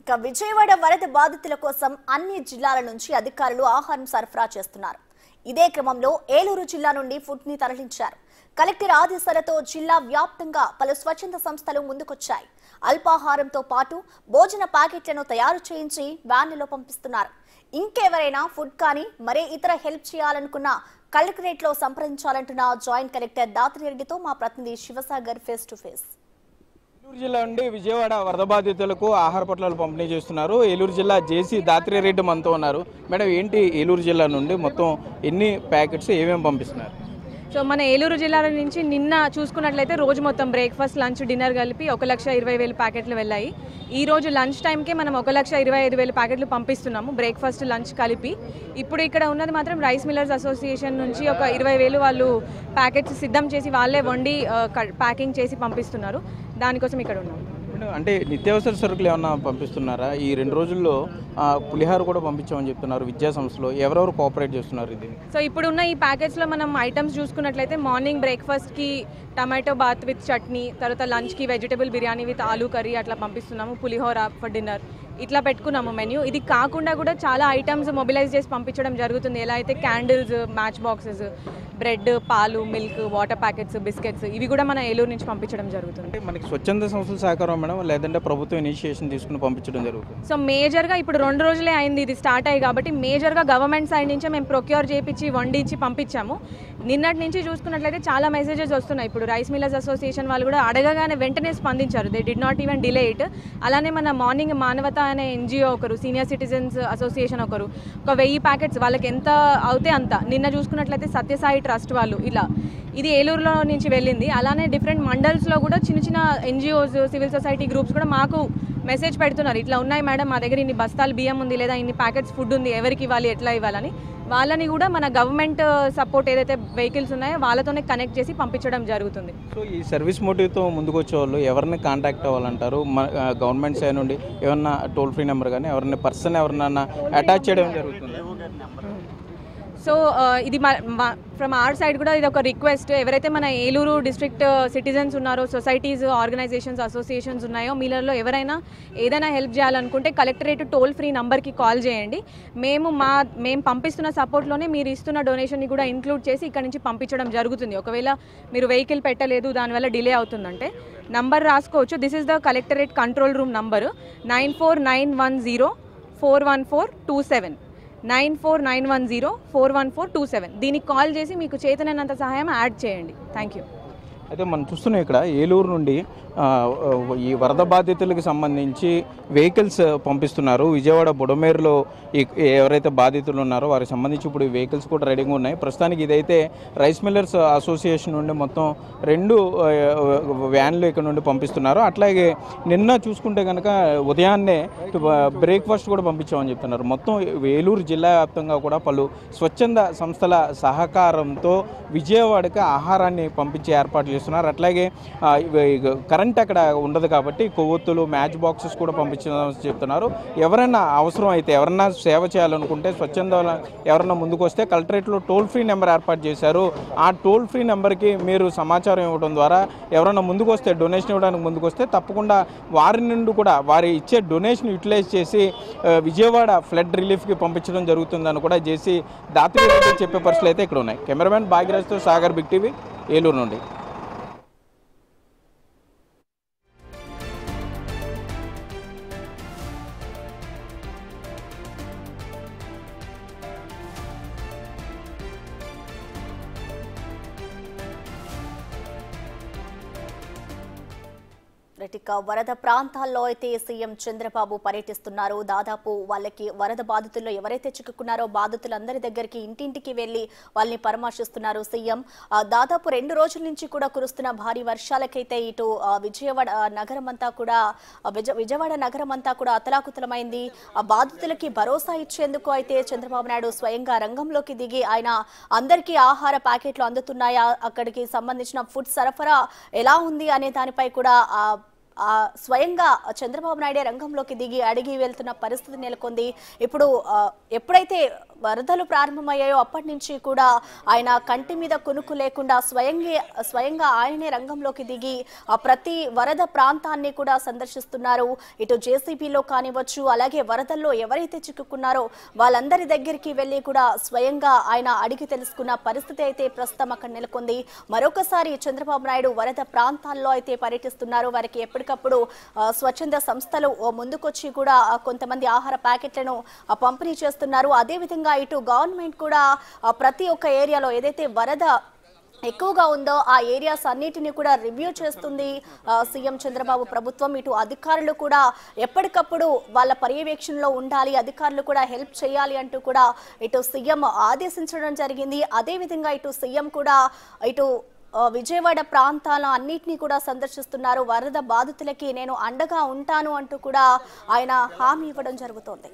ఇక విజయవాడ వరద బాధితుల కోసం అన్ని జిల్లాల నుంచి అధికారులు ఆహారం సరఫరా చేస్తున్నారు. ఇదే క్రమంలో ఏలూరు జిల్లా నుండి ఫుడ్ ని తరలించారు. కలెక్టర్ ఆదేశాలతో జిల్లా వ్యాప్తంగా పలు స్వచ్ఛంద సంస్థలు ముందుకొచ్చాయి. అల్పాహారంతో పాటు భోజన ప్యాకెట్లను తయారు చేయించి వ్యాన్లలో పంపిస్తున్నారు. ఇంకెవరైనా ఫుడ్ కానీ మరే ఇతర హెల్ప్ చేయాలనుకున్నా కలెక్టరేట్ లో సంప్రదించాలంటున్న జాయింట్ కలెక్టర్ దాత్రిరెడ్డితో మా ప్రతినిధి Shivasagar face to face. Eluru జిల్లా నుండి విజయవాడ వరద బాధితులకు ఆహార పొట్లాలు పంపిణీ చేస్తున్నారు. ఏలూరు జిల్లా జేసీ దాత్రిరెడ్డి మనతో ఉన్నారు. మేడం, ఏంటి ఏలూరు జిల్లా నుండి మొత్తం ఎన్ని ప్యాకెట్స్ ఏమేమి పంపిస్తున్నారు? సో మన ఏలూరు జిల్లా నుంచి నిన్న చూసుకున్నట్లయితే రోజు మొత్తం బ్రేక్ఫాస్ట్, లంచ్, డిన్నర్ కలిపి 1,20,000 ప్యాకెట్లు వెళ్ళాయి. ఈ రోజు లంచ్ టైంకే మనం 1,25,000 ప్యాకెట్లు పంపిస్తున్నాము, బ్రేక్ఫాస్ట్ లంచ్ కలిపి. ఇప్పుడు ఇక్కడ ఉన్నది మాత్రం రైస్ మిల్లర్స్ అసోసియేషన్ నుంచి ఒక 20,000 వాళ్ళు ప్యాకెట్స్ సిద్ధం చేసి వాళ్ళే వండి ప్యాకింగ్ చేసి పంపిస్తున్నారు. దానికోసం ఇక్కడ ఉన్నాం. అంటే నిత్యావసర సరుకులు ఏమన్నా పంపిస్తున్నారా? ఈ 2 రోజుల్లో పులిహార కూడా పంపించామని చెప్తున్నారు విద్యా సంస్థలో. ఎవరెవరు కోఆపరేట్ చేస్తున్నారు ఇది? సో ఇప్పుడున్న ఈ ప్యాకెట్స్లో మనం ఐటమ్స్ చూసుకున్నట్లయితే మార్నింగ్ బ్రేక్ఫాస్ట్కి టమాటో బాత్ విత్ చట్నీ, తర్వాత లంచ్కి vegetable biryani with aloo curry అట్లా పంపిస్తున్నాము. పులిహోర ఫర్ డిన్నర్ ఇట్లా పెట్టుకున్నాము మెన్యూ. ఇది కాకుండా కూడా చాలా ఐటమ్స్ మొబిలైజ్ చేసి పంపించడం జరుగుతుంది. ఎలా అయితే క్యాండిల్స్, మ్యాచ్ బాక్సెస్, బ్రెడ్, పాలు, మిల్క్, వాటర్ ప్యాకెట్స్, బిస్కెట్స్ ఇవి కూడా మన ఏలూరు నుంచి పంపించడం జరుగుతుంది. అంటే మనకి స్వచ్ఛంద సంస్థల సహకారం మేడం, లేదంటే ప్రభుత్వం ఇనిషియేషన్ తీసుకుని పంపించడం జరుగుతుంది? సో మేజర్గా ఇప్పుడు 2 రోజులే అయింది ఇది స్టార్ట్ అయ్యి, కాబట్టి మేజర్గా గవర్నమెంట్ సైడ్ నుంచే మేము ప్రొక్యూర్ చేయించి వండించి పంపించాము. నిన్నటి నుంచి చూసుకున్నట్లయితే చాలా మెసేజెస్ వస్తున్నాయి. ఇప్పుడు రైస్ మిల్లర్స్ అసోసియేషన్ వాళ్ళు కూడా అడగగానే వెంటనే స్పందించారు. They did not even delay it. అలానే మన మార్నింగ్ మానవత అనే ఎన్జిఓ ఒకరు, సీనియర్ సిటిజన్స్ అసోసియేషన్ ఒకరు, ఒక 1000 ప్యాకెట్స్ వాళ్ళకి ఎంత అవుతే అంత. నిన్న చూసుకున్నట్లయితే సత్యసాయి ట్రస్ట్ వాళ్ళు ఇలా ఇది ఏలూరులో నుంచి వెళ్ళింది. అలానే డిఫరెంట్ మండల్స్లో కూడా చిన్న చిన్న ఎన్జిఓస్, సివిల్ సొసైటీ గ్రూప్స్ కూడా మాకు మెసేజ్ పెడుతున్నారు. ఇట్లా ఉన్నాయి మేడం, మా దగ్గర ఇన్ని బస్తాలు బియ్యం ఉంది, లేదా ఇన్ని ప్యాకెట్స్ ఫుడ్ ఉంది, ఎవరికి ఇవ్వాలి, ఎట్లా ఇవ్వాలని. వాళ్ళని కూడా మన గవర్నమెంట్ సపోర్ట్ ఏదైతే వెహికల్స్ ఉన్నాయో వాళ్ళతోనే కనెక్ట్ చేసి పంపించడం జరుగుతుంది. సో ఈ సర్వీస్ మోటివ్తో ముందుకు వచ్చే వాళ్ళు ఎవరిని కాంటాక్ట్ అవ్వాలంటారు? గవర్నమెంట్ సైడ్ నుండి ఏమన్నా టోల్ ఫ్రీ నెంబర్ కానీ ఎవరైనా పర్సన్ ఎవరినన్నా అటాచ్ చేయడం జరుగుతుంది? సో ఇది ఫ్రమ్ అవర్ సైడ్ కూడా ఇది ఒక రిక్వెస్ట్. ఎవరైతే మన ఏలూరు డిస్ట్రిక్ట్ సిటిజన్స్ ఉన్నారో, సొసైటీస్, ఆర్గనైజేషన్స్, అసోసియేషన్స్ ఉన్నాయో, మీలలో ఎవరైనా ఏదైనా హెల్ప్ చేయాలనుకుంటే కలెక్టరేట్ టోల్ ఫ్రీ నంబర్కి కాల్ చేయండి. మేము పంపిస్తున్న సపోర్ట్లోనే మీరు ఇస్తున్న డొనేషన్ని కూడా ఇంక్లూడ్ చేసి ఇక్కడ నుంచి పంపించడం జరుగుతుంది. ఒకవేళ మీరు వెహికల్ పెట్టలేదు, దానివల్ల డిలే అవుతుందంటే నంబర్ రాసుకోవచ్చు. This is the collectorate control room number 9491041427 9491041427. దీనికి కాల్ చేసి మీకు చేతనైనంత సహాయం యాడ్ చేయండి. Thank you. అయితే మనం చూస్తున్నాం ఇక్కడ ఏలూరు నుండి ఈ వరద బాధితులకు సంబంధించి వెహికల్స్ పంపిస్తున్నారు. విజయవాడ బుడమేరులో ఎవరైతే బాధితులు ఉన్నారో వారికి సంబంధించి ఇప్పుడు ఈ వెహికల్స్ కూడా రెడీగా ఉన్నాయి. ప్రస్తుతానికి ఇదైతే రైస్ మిల్లర్స్ అసోసియేషన్ నుండి మొత్తం 2 వ్యాన్లు ఇక్కడ నుండి పంపిస్తున్నారు. అట్లాగే నిన్న చూసుకుంటే కనుక ఉదయాన్నే బ్రేక్ఫాస్ట్ కూడా పంపించామని చెప్తున్నారు. మొత్తం ఏలూరు జిల్లా వ్యాప్తంగా కూడా పలు స్వచ్ఛంద సంస్థల సహకారంతో విజయవాడకి ఆహారాన్ని పంపించే ఏర్పాట్లు చేస్తున్నారు. అట్లాగే కరెంట్ అక్కడ ఉండదు కాబట్టి కొవ్వొత్తులు, మ్యాచ్ బాక్సెస్ కూడా పంపించడం చెప్తున్నారు. ఎవరైనా అవసరం అయితే, ఎవరైనా సేవ చేయాలనుకుంటే స్వచ్ఛంద ఎవరైనా ముందుకు వస్తే కలెక్టరేట్లో టోల్ ఫ్రీ నెంబర్ ఏర్పాటు చేశారు. ఆ టోల్ ఫ్రీ నెంబర్కి మీరు సమాచారం ఇవ్వడం ద్వారా ఎవరైనా ముందుకు వస్తే, డొనేషన్ ఇవ్వడానికి ముందుకు వస్తే తప్పకుండా వారి నుండి కూడా వారి ఇచ్చే డొనేషన్ యూటిలైజ్ చేసి విజయవాడ ఫ్లడ్ రిలీఫ్కి పంపించడం జరుగుతుందని కూడా చేసి దాత్రిరెడ్డి చెప్పే పరిస్థితులు అయితే ఇక్కడ ఉన్నాయి. కెమెరామెన్ భాగ్యరాజ్తో సాగర్, బిగ్ టీవీ, ఏలూరు నుండి. వరద ప్రాంతాల్లో అయితే సీఎం చంద్రబాబు పర్యటిస్తున్నారు. దాదాపు వాళ్ళకి వరద బాధితుల్లో ఎవరైతే చిక్కుకున్నారో బాధితులందరి దగ్గరికి ఇంటింటికి వెళ్లి వాళ్ళని పరామర్శిస్తున్నారు సీఎం. దాదాపు 2 రోజుల నుంచి కూడా కురుస్తున్న భారీ వర్షాలకైతే ఇటు విజయవాడ నగరం అంతా కూడా అతలాకుతలమైంది. బాధితులకి భరోసా ఇచ్చేందుకు అయితే చంద్రబాబు నాయుడు స్వయంగా రంగంలోకి దిగి ఆయన అందరికీ ఆహార ప్యాకెట్లు అందుతున్నాయా, అక్కడికి సంబంధించిన ఫుడ్ సరఫరా ఎలా ఉంది అనే దానిపై కూడా స్వయంగా చంద్రబాబు నాయుడే రంగంలోకి దిగి అడిగి వెళ్తున్న పరిస్థితి నెలకొంది. ఇప్పుడు ఎప్పుడైతే వరదలు ప్రారంభమయ్యాయో అప్పటి నుంచి కూడా ఆయన కంటి మీద కునుకు లేకుండా స్వయంగా ఆయనే రంగంలోకి దిగి ప్రతి వరద ప్రాంతాన్ని కూడా సందర్శిస్తున్నారు. ఇటు జేసీబీలో కానివచ్చు, అలాగే వరదల్లో ఎవరైతే చిక్కుకున్నారో వాళ్ళందరి దగ్గరికి వెళ్ళి కూడా స్వయంగా ఆయన అడిగి తెలుసుకున్న పరిస్థితి అయితే ప్రస్తుతం అక్కడ నెలకొంది. మరొకసారి చంద్రబాబు నాయుడు వరద ప్రాంతాల్లో అయితే పర్యటిస్తున్నారు. వారికి ఎప్పటికప్పుడు స్వచ్ఛంద సంస్థలు ముందుకొచ్చి కూడా కొంతమంది ఆహార ప్యాకెట్లను పంపిణీ చేస్తున్నారు. అదేవిధంగా ఇటు గవర్నమెంట్ కూడా ప్రతి ఒక్క ఏరియాలో ఏదైతే వరద ఎక్కువగా ఉందో ఆ ఏరియాస్ అన్నిటిని కూడా రివ్యూ చేస్తుంది సీఎం చంద్రబాబు ప్రభుత్వం. ఇటు అధికారులు కూడా ఎప్పటికప్పుడు వాళ్ళ పర్యవేక్షణలో ఉండాలి, అధికారులు కూడా హెల్ప్ చేయాలి అంటూ కూడా ఇటు సీఎం ఆదేశించడం జరిగింది. అదేవిధంగా ఇటు సీఎం కూడా ఇటు విజయవాడ ప్రాంతాల అన్నిటినీ కూడా సందర్శిస్తున్నారు. వరద బాధితులకి నేను అండగా ఉంటాను అంటూ కూడా ఆయన హామీ ఇవ్వడం జరుగుతోంది.